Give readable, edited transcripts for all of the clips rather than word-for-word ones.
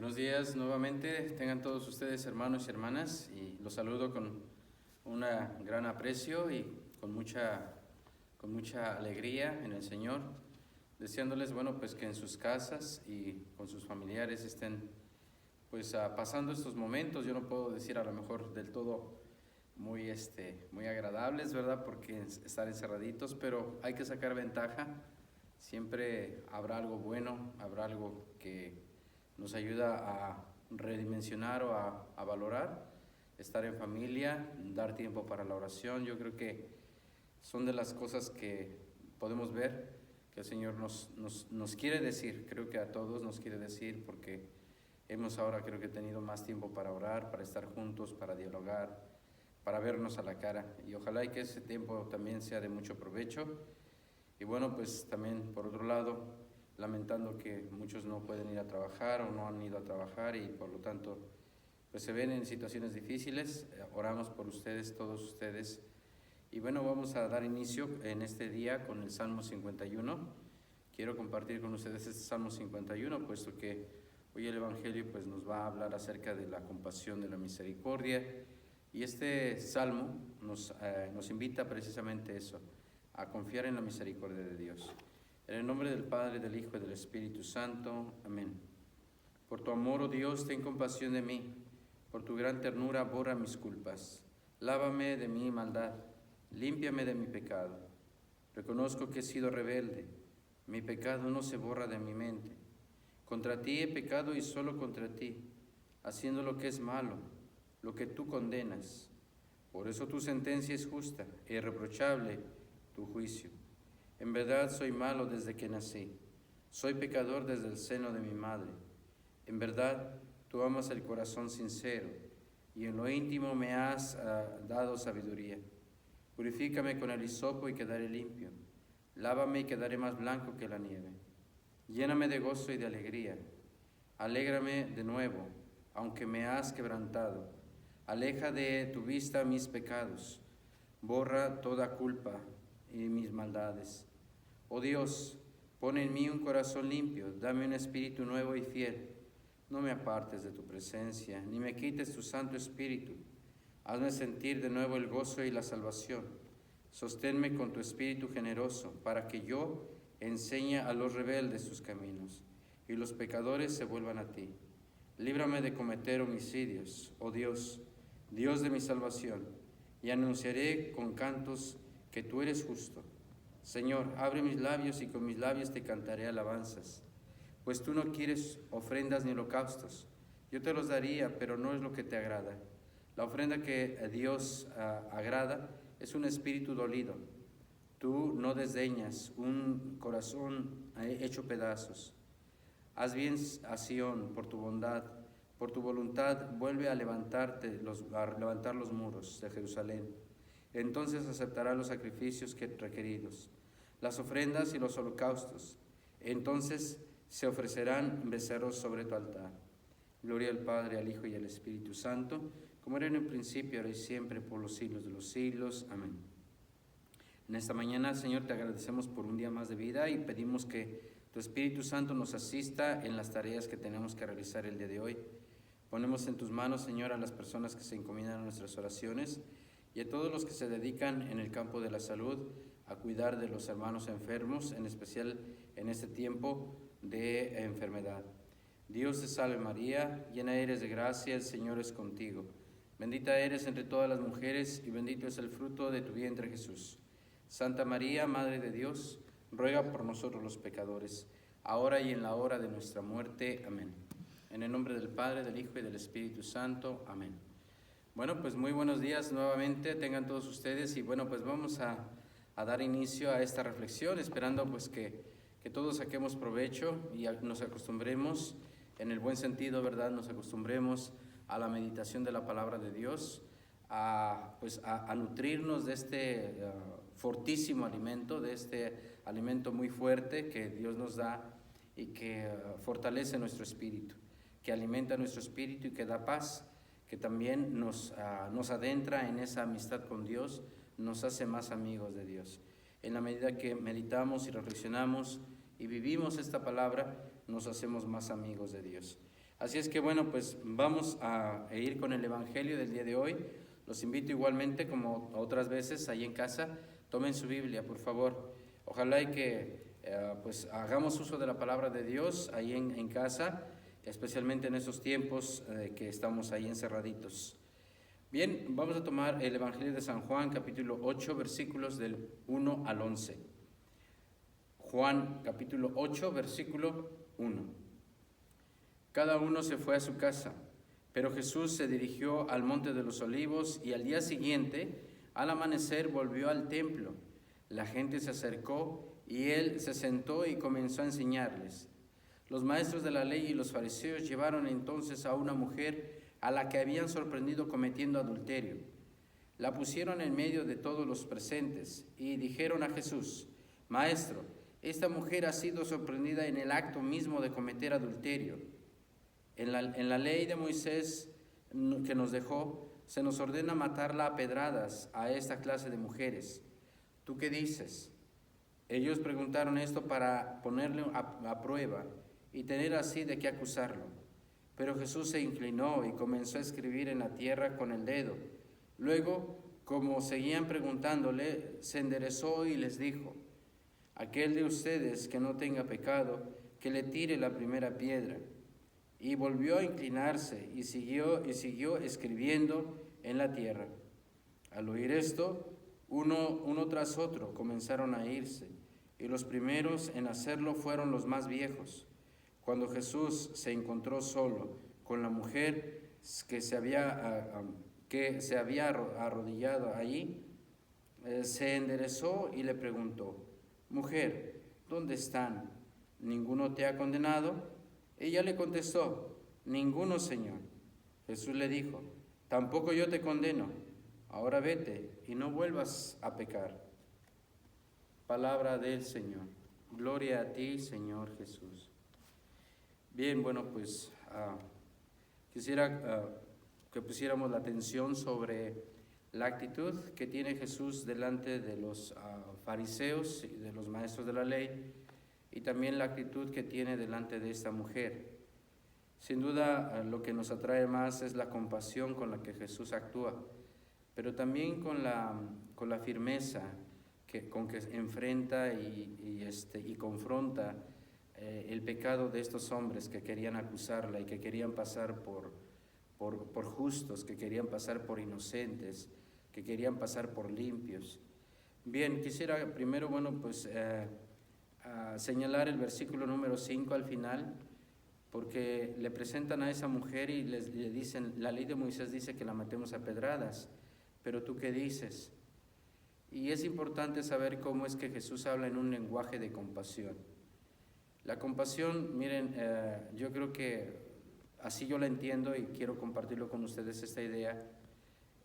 Buenos días nuevamente, tengan todos ustedes hermanos y hermanas, y los saludo con un gran aprecio y con mucha alegría en el Señor, deseándoles, pues que en sus casas y con sus familiares estén pasando estos momentos. Yo no puedo decir a lo mejor del todo muy agradables, ¿verdad? Porque estar encerraditos, pero hay que sacar ventaja. Siempre habrá algo bueno, habrá algo que nos ayuda a redimensionar o a valorar, estar en familia, dar tiempo para la oración. Yo creo que son de las cosas que podemos ver que el Señor nos quiere decir. Creo que a todos nos quiere decir, porque hemos ahora creo que tenido más tiempo para orar, para estar juntos, para dialogar, para vernos a la cara, y ojalá y que ese tiempo también sea de mucho provecho. Y pues también por otro lado, lamentando que muchos no pueden ir a trabajar o no han ido a trabajar y por lo tanto se ven en situaciones difíciles. Oramos por ustedes, todos ustedes. Y vamos a dar inicio en este día con el Salmo 51. Quiero compartir con ustedes este Salmo 51, puesto que hoy el Evangelio nos va a hablar acerca de la compasión, de la misericordia. Y este Salmo nos invita precisamente eso, a confiar en la misericordia de Dios. En el nombre del Padre, del Hijo y del Espíritu Santo. Amén. Por tu amor, oh Dios, ten compasión de mí. Por tu gran ternura, borra mis culpas. Lávame de mi maldad, límpiame de mi pecado. Reconozco que he sido rebelde. Mi pecado no se borra de mi mente. Contra ti he pecado y solo contra ti, haciendo lo que es malo, lo que tú condenas. Por eso tu sentencia es justa e irreprochable tu juicio. En verdad soy malo desde que nací, soy pecador desde el seno de mi madre. En verdad tú amas el corazón sincero, y en lo íntimo me has dado sabiduría. Purifícame con el hisopo y quedaré limpio, lávame y quedaré más blanco que la nieve. Lléname de gozo y de alegría, alégrame de nuevo, aunque me has quebrantado. Aleja de tu vista mis pecados, borra toda culpa y mis maldades. Oh Dios, pon en mí un corazón limpio, dame un espíritu nuevo y fiel. No me apartes de tu presencia, ni me quites tu Santo Espíritu. Hazme sentir de nuevo el gozo y la salvación. Sosténme con tu espíritu generoso, para que yo enseñe a los rebeldes sus caminos, y los pecadores se vuelvan a ti. Líbrame de cometer homicidios, oh Dios, Dios de mi salvación, y anunciaré con cantos que tú eres justo. Señor, abre mis labios y con mis labios te cantaré alabanzas. Pues tú no quieres ofrendas ni holocaustos. Yo te los daría, pero no es lo que te agrada. La ofrenda que a Dios agrada es un espíritu dolido. Tú no desdeñas un corazón hecho pedazos. Haz bien a Sión por tu bondad, por tu voluntad vuelve a levantar los muros de Jerusalén. Entonces aceptará los sacrificios requeridos, las ofrendas y los holocaustos. Entonces se ofrecerán becerros sobre tu altar. Gloria al Padre, al Hijo y al Espíritu Santo, como era en el principio, ahora y siempre, por los siglos de los siglos. Amén. En esta mañana, Señor, te agradecemos por un día más de vida y pedimos que tu Espíritu Santo nos asista en las tareas que tenemos que realizar el día de hoy. Ponemos en tus manos, Señor, a las personas que se encomiendan a nuestras oraciones y a todos los que se dedican en el campo de la salud a cuidar de los hermanos enfermos, en especial en este tiempo de enfermedad. Dios te salve María, llena eres de gracia, el Señor es contigo. Bendita eres entre todas las mujeres y bendito es el fruto de tu vientre Jesús. Santa María, Madre de Dios, ruega por nosotros los pecadores, ahora y en la hora de nuestra muerte. Amén. En el nombre del Padre, del Hijo y del Espíritu Santo. Amén. Muy buenos días nuevamente, tengan todos ustedes, y vamos a dar inicio a esta reflexión, esperando que todos saquemos provecho y nos acostumbremos, en el buen sentido, ¿verdad? Nos acostumbremos a la meditación de la palabra de Dios, a nutrirnos de este fortísimo alimento, de este alimento muy fuerte que Dios nos da y que fortalece nuestro espíritu, que alimenta nuestro espíritu y que da paz, que también nos adentra en esa amistad con Dios, nos hace más amigos de Dios. En la medida que meditamos y reflexionamos y vivimos esta palabra, nos hacemos más amigos de Dios. Así es que bueno, pues vamos a ir con el Evangelio del día de hoy. Los invito igualmente, como otras veces, ahí en casa, tomen su Biblia, por favor. Ojalá y que pues hagamos uso de la palabra de Dios ahí en casa, especialmente en esos tiempos que estamos ahí encerraditos. Bien, vamos a tomar el Evangelio de San Juan, capítulo 8, versículos del 1 al 11. Juan, capítulo 8, versículo 1. Cada uno se fue a su casa, pero Jesús se dirigió al Monte de los Olivos y al día siguiente, al amanecer, volvió al templo. La gente se acercó y él se sentó y comenzó a enseñarles. Los maestros de la ley y los fariseos llevaron entonces a una mujer a la que habían sorprendido cometiendo adulterio. La pusieron en medio de todos los presentes y dijeron a Jesús: Maestro, esta mujer ha sido sorprendida en el acto mismo de cometer adulterio. En la ley de Moisés que nos dejó, se nos ordena matarla a pedradas a esta clase de mujeres. ¿Tú qué dices? Ellos preguntaron esto para ponerle a prueba y tener así de qué acusarlo. Pero Jesús se inclinó y comenzó a escribir en la tierra con el dedo. Luego, como seguían preguntándole, se enderezó y les dijo: Aquel de ustedes que no tenga pecado, que le tire la primera piedra. Y volvió a inclinarse y siguió escribiendo en la tierra. Al oír esto, uno tras otro comenzaron a irse, y los primeros en hacerlo fueron los más viejos. Cuando Jesús se encontró solo con la mujer que se había arrodillado allí, se enderezó y le preguntó: Mujer, ¿dónde están? ¿Ninguno te ha condenado? Ella le contestó: Ninguno, Señor. Jesús le dijo: Tampoco yo te condeno. Ahora vete y no vuelvas a pecar. Palabra del Señor. Gloria a ti, Señor Jesús. Bien, bueno, pues quisiera que pusiéramos la atención sobre la actitud que tiene Jesús delante de los fariseos y de los maestros de la ley, y también la actitud que tiene delante de esta mujer. Sin duda, lo que nos atrae más es la compasión con la que Jesús actúa, pero también con la firmeza con que enfrenta y confronta el pecado de estos hombres que querían acusarla y que querían pasar por justos, que querían pasar por inocentes, que querían pasar por limpios. Bien, quisiera primero, señalar el versículo número 5 al final, porque le presentan a esa mujer y le dicen: la ley de Moisés dice que la matemos a pedradas, pero ¿tú qué dices? Y es importante saber cómo es que Jesús habla en un lenguaje de compasión. La compasión, miren, yo creo que así yo la entiendo y quiero compartirlo con ustedes esta idea.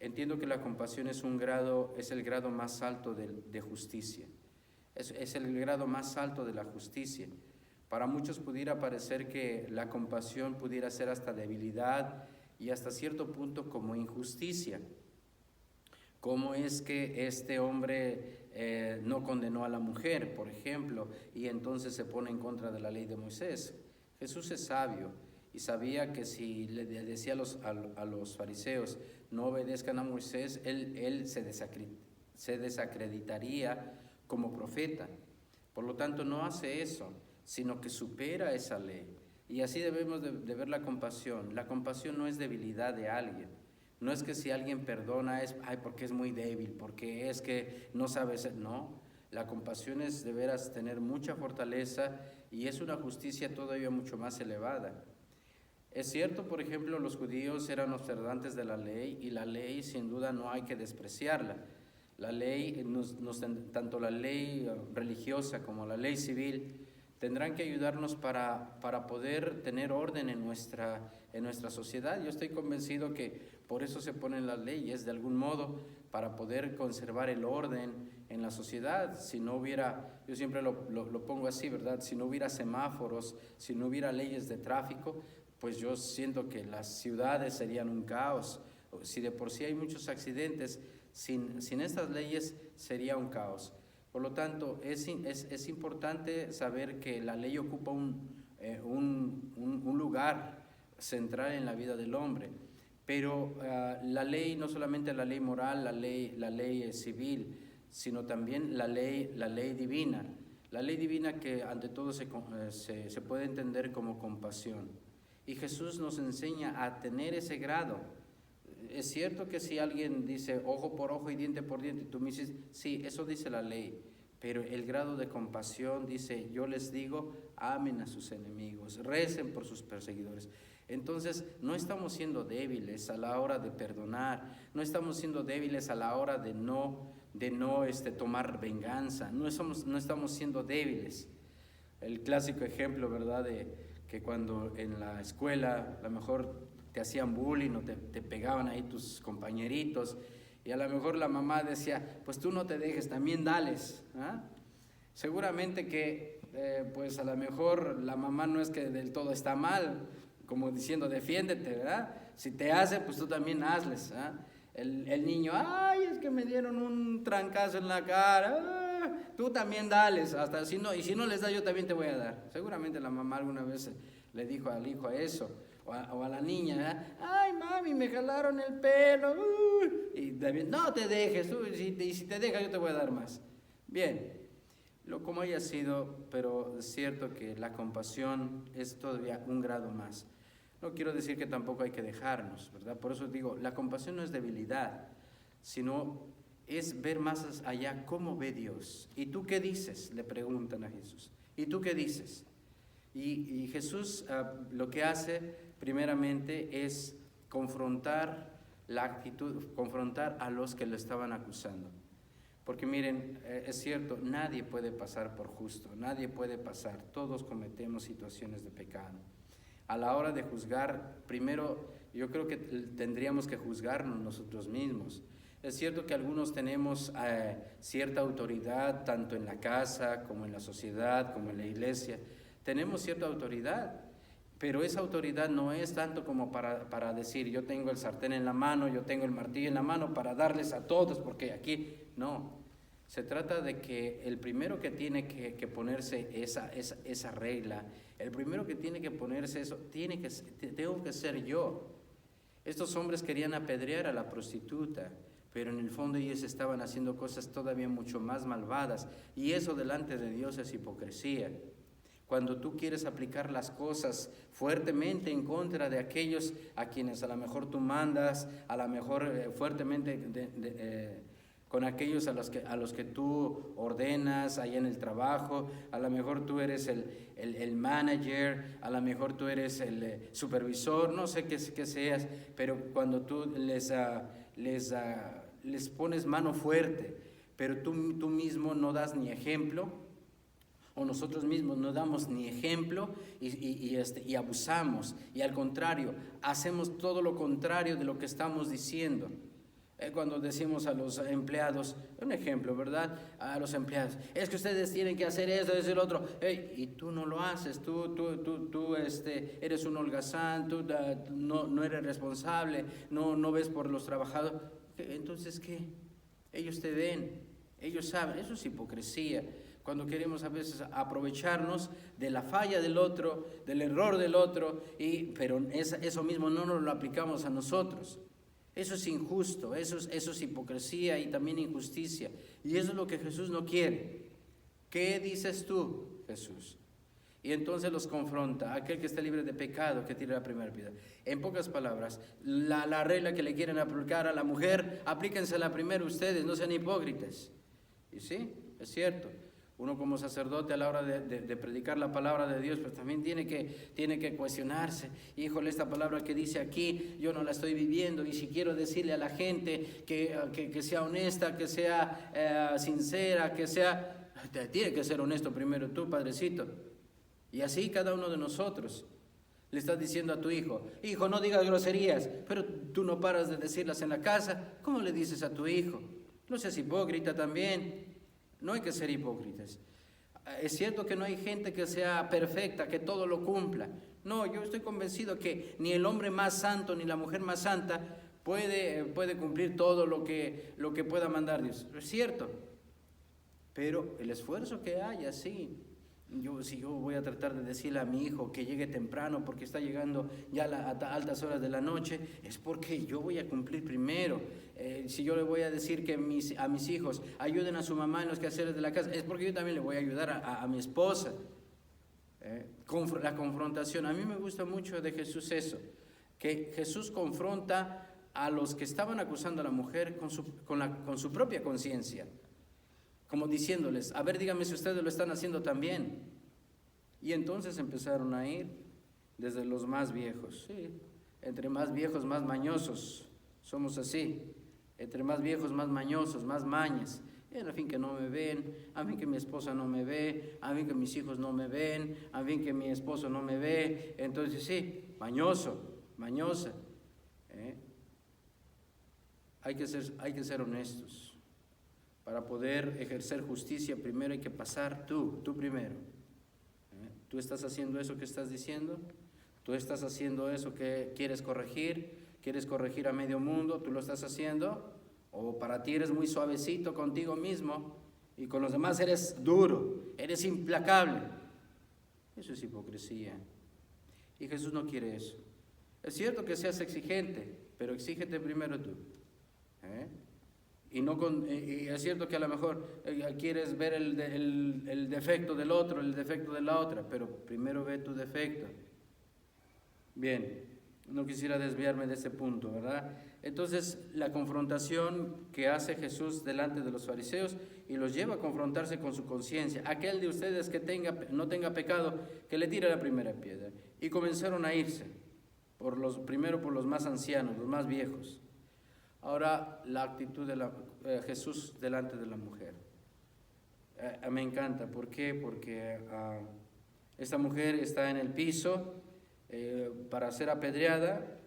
Entiendo que la compasión es el grado más alto de justicia. Es el grado más alto de la justicia. Para muchos pudiera parecer que la compasión pudiera ser hasta debilidad y hasta cierto punto como injusticia. ¿Cómo es que este hombre no condenó a la mujer, por ejemplo, y entonces se pone en contra de la ley de Moisés? Jesús es sabio y sabía que si le decía a los fariseos: no obedezcan a Moisés, él se desacreditaría como profeta. Por lo tanto, no hace eso, sino que supera esa ley. Y así debemos de ver la compasión. La compasión no es debilidad de alguien. No es que si alguien perdona es porque es muy débil, porque es que no sabe ser. No, la compasión es de veras tener mucha fortaleza y es una justicia todavía mucho más elevada. Es cierto, por ejemplo, los judíos eran observantes de la ley y la ley sin duda no hay que despreciarla. La ley, tanto la ley religiosa como la ley civil, tendrán que ayudarnos para poder tener orden en nuestra sociedad. Yo estoy convencido que por eso se ponen las leyes, de algún modo, para poder conservar el orden en la sociedad. Si no hubiera, yo siempre lo pongo así, ¿verdad? Si no hubiera semáforos, si no hubiera leyes de tráfico, pues yo siento que las ciudades serían un caos. Si de por sí hay muchos accidentes, sin estas leyes sería un caos. Por lo tanto, es importante saber que la ley ocupa un lugar central en la vida del hombre. Pero la ley, no solamente la ley moral, la ley civil, sino también la ley divina. La ley divina que ante todo se puede entender como compasión. Y Jesús nos enseña a tener ese grado. Es cierto que si alguien dice ojo por ojo y diente por diente, tú me dices, sí, eso dice la ley. Pero el grado de compasión dice, yo les digo, amen a sus enemigos, recen por sus perseguidores. Entonces, no estamos siendo débiles a la hora de perdonar, no estamos siendo débiles a la hora de no tomar venganza, no estamos siendo débiles. El clásico ejemplo, ¿verdad?, de que cuando en la escuela a lo mejor te hacían bullying o te pegaban ahí tus compañeritos, y a lo mejor la mamá decía, pues tú no te dejes, también dales. Seguramente que, pues a lo mejor la mamá no es que del todo está mal, como diciendo, defiéndete, ¿verdad? Si te hace, pues tú también hazles. El niño, ay, es que me dieron un trancazo en la cara, tú también dales, hasta si no, y si no les da, yo también te voy a dar. Seguramente la mamá alguna vez le dijo al hijo eso, o a la niña, ¿verdad? Ay, mami, me jalaron el pelo, y también, no te dejes, y si te dejas yo te voy a dar más. Bien, como haya sido, pero es cierto que la compasión es todavía un grado más. No quiero decir que tampoco hay que dejarnos, ¿verdad? Por eso digo, la compasión no es debilidad, sino es ver más allá cómo ve Dios. ¿Y tú qué dices?, le preguntan a Jesús. ¿Y tú qué dices? Y Jesús lo que hace primeramente es confrontar la actitud, confrontar a los que lo estaban acusando. Porque miren, es cierto, nadie puede pasar por justo, nadie puede pasar, todos cometemos situaciones de pecado. A la hora de juzgar, primero yo creo que tendríamos que juzgarnos nosotros mismos. Es cierto que algunos tenemos cierta autoridad, tanto en la casa como en la sociedad, como en la iglesia. Tenemos cierta autoridad, pero esa autoridad no es tanto como para decir, yo tengo el sartén en la mano, yo tengo el martillo en la mano para darles a todos, porque aquí no. Se trata de que el primero que tiene que ponerse esa regla, el primero que tiene que ponerse eso, tengo que ser yo. Estos hombres querían apedrear a la prostituta, pero en el fondo ellos estaban haciendo cosas todavía mucho más malvadas, y eso delante de Dios es hipocresía. Cuando tú quieres aplicar las cosas fuertemente en contra de aquellos a quienes a lo mejor tú mandas, a lo mejor fuertemente con aquellos a los que tú ordenas ahí en el trabajo, a lo mejor tú eres el manager, a lo mejor tú eres el supervisor, no sé qué seas, pero cuando tú les pones mano fuerte, pero tú mismo no das ni ejemplo, o nosotros mismos no damos ni ejemplo y abusamos, y al contrario, hacemos todo lo contrario de lo que estamos diciendo. Cuando decimos a los empleados, un ejemplo, ¿verdad? A los empleados, es que ustedes tienen que hacer esto, es el otro, y tú no lo haces, tú eres un holgazán, tú no eres responsable, no ves por los trabajadores. Entonces, ¿qué? Ellos te ven, ellos saben, eso es hipocresía. Cuando queremos a veces aprovecharnos de la falla del otro, del error del otro, pero eso mismo no nos lo aplicamos a nosotros. Eso es injusto, eso es hipocresía y también injusticia. Y eso es lo que Jesús no quiere. ¿Qué dices tú, Jesús? Y entonces los confronta. Aquel que está libre de pecado, que tire la primera piedra. En pocas palabras, la regla que le quieren aplicar a la mujer, aplíquensela primero ustedes, no sean hipócritas. Y sí, es cierto. Uno como sacerdote a la hora de predicar la palabra de Dios, pues también tiene que cuestionarse. Híjole, esta palabra que dice aquí, yo no la estoy viviendo, y si quiero decirle a la gente que sea honesta, que sea sincera, tiene que ser honesto primero tú, padrecito. Y así cada uno de nosotros. Le estás diciendo a tu hijo, hijo, no digas groserías, pero tú no paras de decirlas en la casa. ¿Cómo le dices a tu hijo? No seas hipócrita también. No hay que ser hipócritas. Es cierto que no hay gente que sea perfecta, que todo lo cumpla. No, yo estoy convencido que ni el hombre más santo ni la mujer más santa puede cumplir todo lo que pueda mandar Dios. Es cierto. Pero el esfuerzo que haya, sí. Si yo voy a tratar de decirle a mi hijo que llegue temprano porque está llegando ya a altas horas de la noche, es porque yo voy a cumplir primero. Si yo le voy a decir que a mis hijos ayuden a su mamá en los quehaceres de la casa, es porque yo también le voy a ayudar a mi esposa. La confrontación, a mí me gusta mucho de Jesús eso, que Jesús confronta a los que estaban acusando a la mujer con su propia conciencia, como diciéndoles, a ver, díganme si ustedes lo están haciendo también. Y entonces empezaron a ir desde los más viejos. Sí, entre más viejos, más mañosos. Somos así. Entre más viejos, más mañosos, más mañas. A fin que no me ven, a fin que mi esposa no me ve, a fin que mis hijos no me ven, a fin que mi esposo no me ve. Entonces sí, mañoso, mañosa. Hay que ser honestos. Para poder ejercer justicia, primero hay que pasar tú primero. ¿Tú estás haciendo eso que estás diciendo? ¿Tú estás haciendo eso que quieres corregir? ¿Quieres corregir a medio mundo? ¿Tú lo estás haciendo? ¿O para ti eres muy suavecito contigo mismo y con los demás eres duro, eres implacable? Eso es hipocresía. Y Jesús no quiere eso. Es cierto que seas exigente, pero exígete primero tú. Y es cierto que a lo mejor quieres ver el defecto del otro, el defecto de la otra, pero primero ve tu defecto. Bien, no quisiera desviarme de ese punto, ¿verdad? Entonces, la confrontación que hace Jesús delante de los fariseos y los lleva a confrontarse con su conciencia. Aquel de ustedes que no tenga pecado, que le tire la primera piedra. Y comenzaron a irse, primero por los más ancianos, los más viejos. Ahora, la actitud de Jesús delante de la mujer. Me encanta. ¿Por qué? Porque esta mujer está en el piso para ser apedreada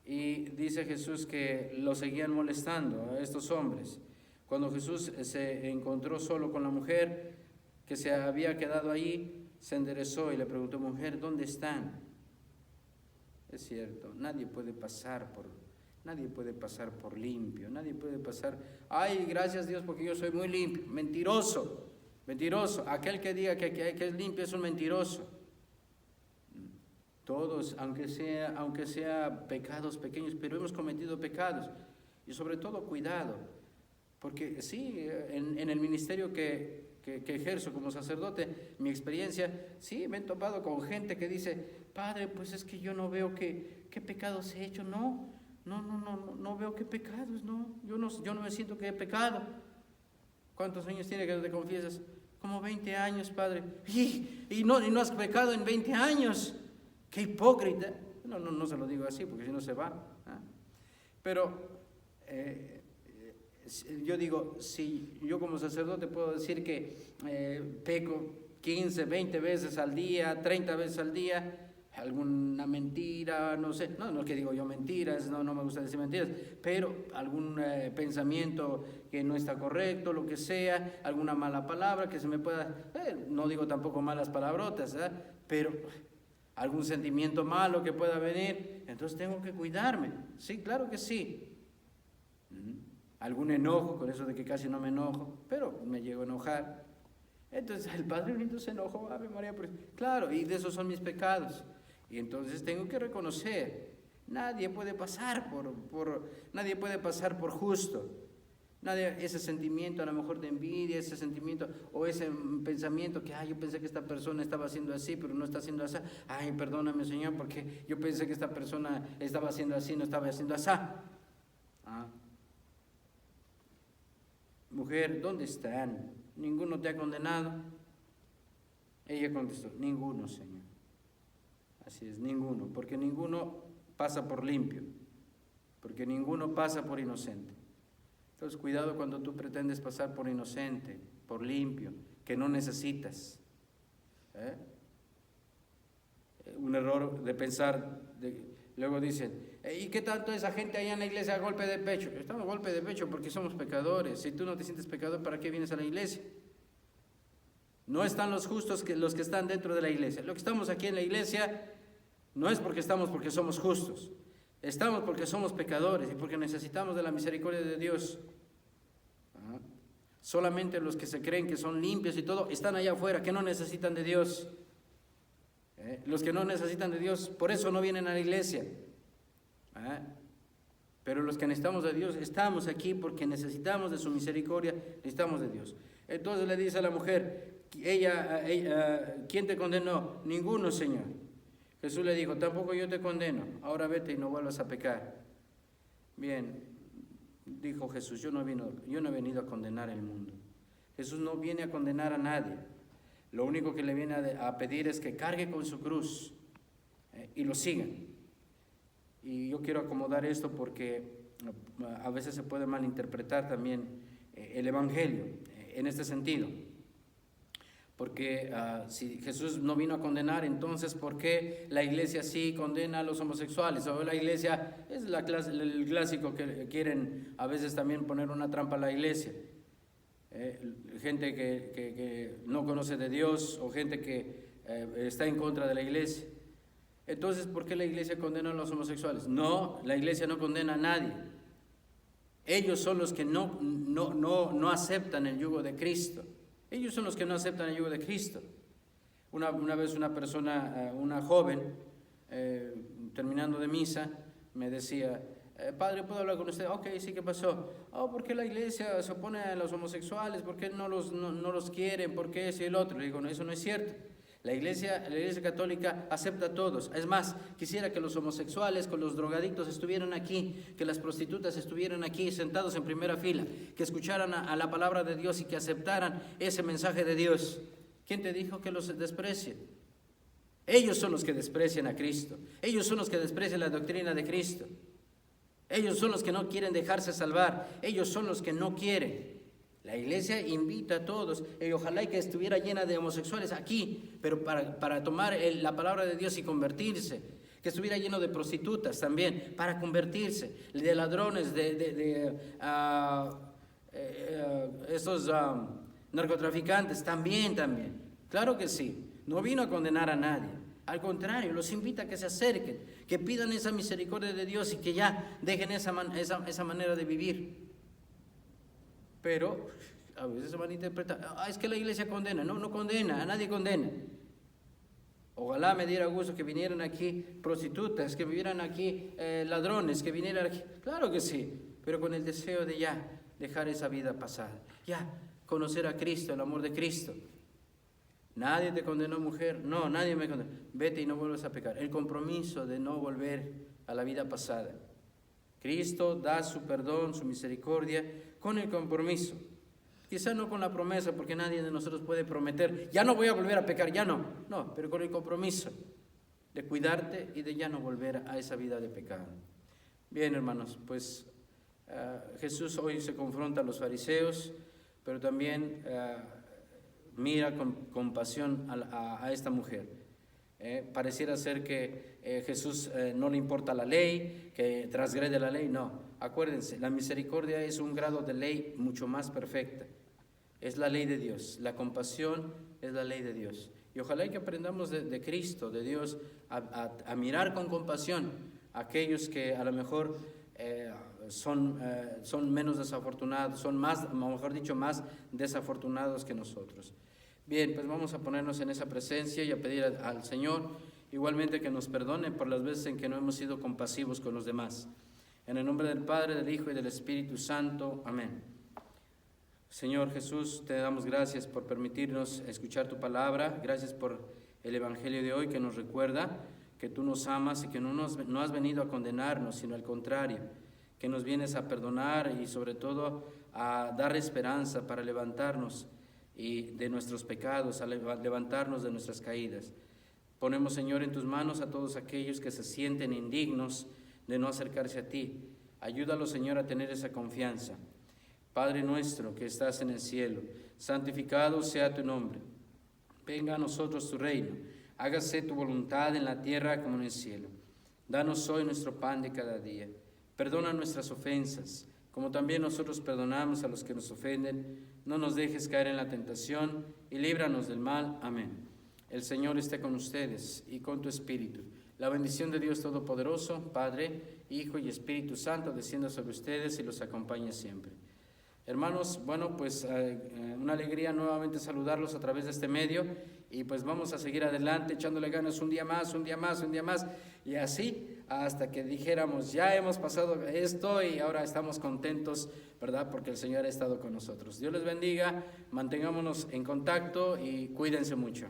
y dice Jesús que lo seguían molestando a estos hombres. Cuando Jesús se encontró solo con la mujer que se había quedado ahí, se enderezó y le preguntó, mujer, ¿dónde están? Es cierto, nadie puede pasar por limpio, nadie puede pasar, ay, gracias Dios porque yo soy muy limpio. Mentiroso, aquel que diga que es limpio es un mentiroso. Todos, aunque sea pecados pequeños, pero hemos cometido pecados. Y sobre todo cuidado, porque sí, en el ministerio que ejerzo como sacerdote, mi experiencia, sí, me he topado con gente que dice, padre, pues es que yo no veo qué pecados he hecho. No veo qué pecados, yo no me siento que he pecado. ¿Cuántos años tiene que te confiesas? Como 20 años, padre. Y no has pecado en 20 años. ¡Qué hipócrita! No se lo digo así, porque si no se va. Pero yo digo, si yo como sacerdote puedo decir que peco 15, 20 veces al día, 30 veces al día, alguna mentira, no sé, no es que digo yo mentiras, no me gusta decir mentiras, pero algún pensamiento que no está correcto, lo que sea, alguna mala palabra que se me pueda, no digo tampoco malas palabrotas, pero algún sentimiento malo que pueda venir, entonces tengo que cuidarme. Sí, claro que sí. Algún enojo, con eso de que casi no me enojo, pero me llego a enojar. Entonces el Padre Bonito se enojó, Ave María, claro, y de esos son mis pecados. Y entonces tengo que reconocer, nadie puede pasar por justo. Ese sentimiento a lo mejor de envidia, ese sentimiento o ese pensamiento que yo pensé que esta persona estaba haciendo así, pero no está haciendo así. Ay, perdóname, Señor, porque yo pensé que esta persona estaba haciendo así, no estaba haciendo así. Mujer, ¿dónde están? ¿Ninguno te ha condenado? Ella contestó, ninguno, Señor. Así es, ninguno, porque ninguno pasa por limpio, porque ninguno pasa por inocente. Entonces, cuidado cuando tú pretendes pasar por inocente, por limpio, que no necesitas. Un error de pensar, luego dicen, ¿y qué tanto esa gente allá en la iglesia a golpe de pecho? Estamos a golpe de pecho porque somos pecadores. Si tú no te sientes pecador, ¿para qué vienes a la iglesia? No están los justos los que están dentro de la iglesia. Lo que estamos aquí en la iglesia no es porque somos justos. Estamos porque somos pecadores y porque necesitamos de la misericordia de Dios. Solamente los que se creen que son limpios y todo, están allá afuera, que no necesitan de Dios. Los que no necesitan de Dios, por eso no vienen a la iglesia. Pero los que necesitamos de Dios, estamos aquí porque necesitamos de su misericordia, necesitamos de Dios. Entonces le dice a la mujer, ¿quién te condenó? Ninguno, Señor. Jesús le dijo, tampoco yo te condeno, ahora vete y no vuelvas a pecar. Bien, dijo Jesús, yo no he venido a condenar el mundo. Jesús no viene a condenar a nadie. Lo único que le viene a pedir es que cargue con su cruz y lo sigan. Y yo quiero acomodar esto porque a veces se puede malinterpretar también el Evangelio en este sentido. Porque si Jesús no vino a condenar, entonces ¿por qué la iglesia sí condena a los homosexuales? O la iglesia es el clásico que quieren a veces también poner una trampa a la iglesia. Gente que no conoce de Dios o gente que está en contra de la iglesia. Entonces, ¿por qué la iglesia condena a los homosexuales? No, la iglesia no condena a nadie. Ellos son los que no aceptan el yugo de Cristo. Ellos son los que no aceptan el yugo de Cristo. Una vez una persona, una joven, terminando de misa, me decía, padre, ¿puedo hablar con usted? Ok, sí, ¿qué pasó? ¿Por qué la iglesia se opone a los homosexuales? ¿Por qué no los quieren? ¿Por qué ese y el otro? Le digo, no, eso no es cierto. La iglesia católica acepta a todos. Es más, quisiera que los homosexuales, que los drogadictos estuvieran aquí, que las prostitutas estuvieran aquí sentados en primera fila, que escucharan a la palabra de Dios y que aceptaran ese mensaje de Dios. ¿Quién te dijo que los desprecien? Ellos son los que desprecian a Cristo. Ellos son los que desprecian la doctrina de Cristo. Ellos son los que no quieren dejarse salvar. Ellos son los que no quieren. La iglesia invita a todos, y ojalá que estuviera llena de homosexuales aquí, pero para tomar la palabra de Dios y convertirse, que estuviera lleno de prostitutas también, para convertirse, de ladrones, esos narcotraficantes, también. Claro que sí, no vino a condenar a nadie, al contrario, los invita a que se acerquen, que pidan esa misericordia de Dios y que ya dejen esa manera de vivir. Pero a veces se van a interpretar, es que la iglesia condena. No condena, a nadie condena. Ojalá me diera gusto que vinieran aquí prostitutas, que vinieran aquí ladrones, que vinieran aquí. Claro que sí, pero con el deseo de ya dejar esa vida pasada, ya conocer a Cristo, el amor de Cristo. Nadie te condenó, mujer. No, nadie me condenó. Vete y no vuelvas a pecar. El compromiso de no volver a la vida pasada. Cristo da su perdón, su misericordia, con el compromiso. Quizá no con la promesa, porque nadie de nosotros puede prometer, ya no voy a volver a pecar, ya no. No, pero con el compromiso de cuidarte y de ya no volver a esa vida de pecado. Bien, hermanos, pues Jesús hoy se confronta a los fariseos, pero también mira con compasión a esta mujer. Pareciera ser que Jesús no le importa la ley, que transgrede la ley. No, acuérdense, la misericordia es un grado de ley mucho más perfecta. Es la ley de Dios, la compasión es la ley de Dios. Y ojalá que aprendamos de Cristo, de Dios, a mirar con compasión a aquellos que a lo mejor son menos desafortunados, son más, mejor dicho, más desafortunados que nosotros. Bien, pues vamos a ponernos en esa presencia y a pedir al Señor igualmente que nos perdone por las veces en que no hemos sido compasivos con los demás. En el nombre del Padre, del Hijo y del Espíritu Santo. Amén. Señor Jesús, te damos gracias por permitirnos escuchar tu palabra. Gracias por el Evangelio de hoy que nos recuerda que tú nos amas y que no has venido a condenarnos, sino al contrario, que nos vienes a perdonar y sobre todo a dar esperanza para levantarnos y de nuestros pecados, a levantarnos de nuestras caídas. Ponemos, Señor, en tus manos a todos aquellos que se sienten indignos de no acercarse a ti. Ayúdalos, Señor, a tener esa confianza. Padre nuestro que estás en el cielo, santificado sea tu nombre. Venga a nosotros tu reino. Hágase tu voluntad en la tierra como en el cielo. Danos hoy nuestro pan de cada día. Perdona nuestras ofensas, como también nosotros perdonamos a los que nos ofenden. No nos dejes caer en la tentación y líbranos del mal. Amén. El Señor esté con ustedes y con tu espíritu. La bendición de Dios Todopoderoso, Padre, Hijo y Espíritu Santo, descienda sobre ustedes y los acompañe siempre. Hermanos, bueno, pues una alegría nuevamente saludarlos a través de este medio y pues vamos a seguir adelante echándole ganas un día más, un día más, un día más y así hasta que dijéramos ya hemos pasado esto y ahora estamos contentos, ¿verdad? Porque el Señor ha estado con nosotros. Dios les bendiga, mantengámonos en contacto y cuídense mucho.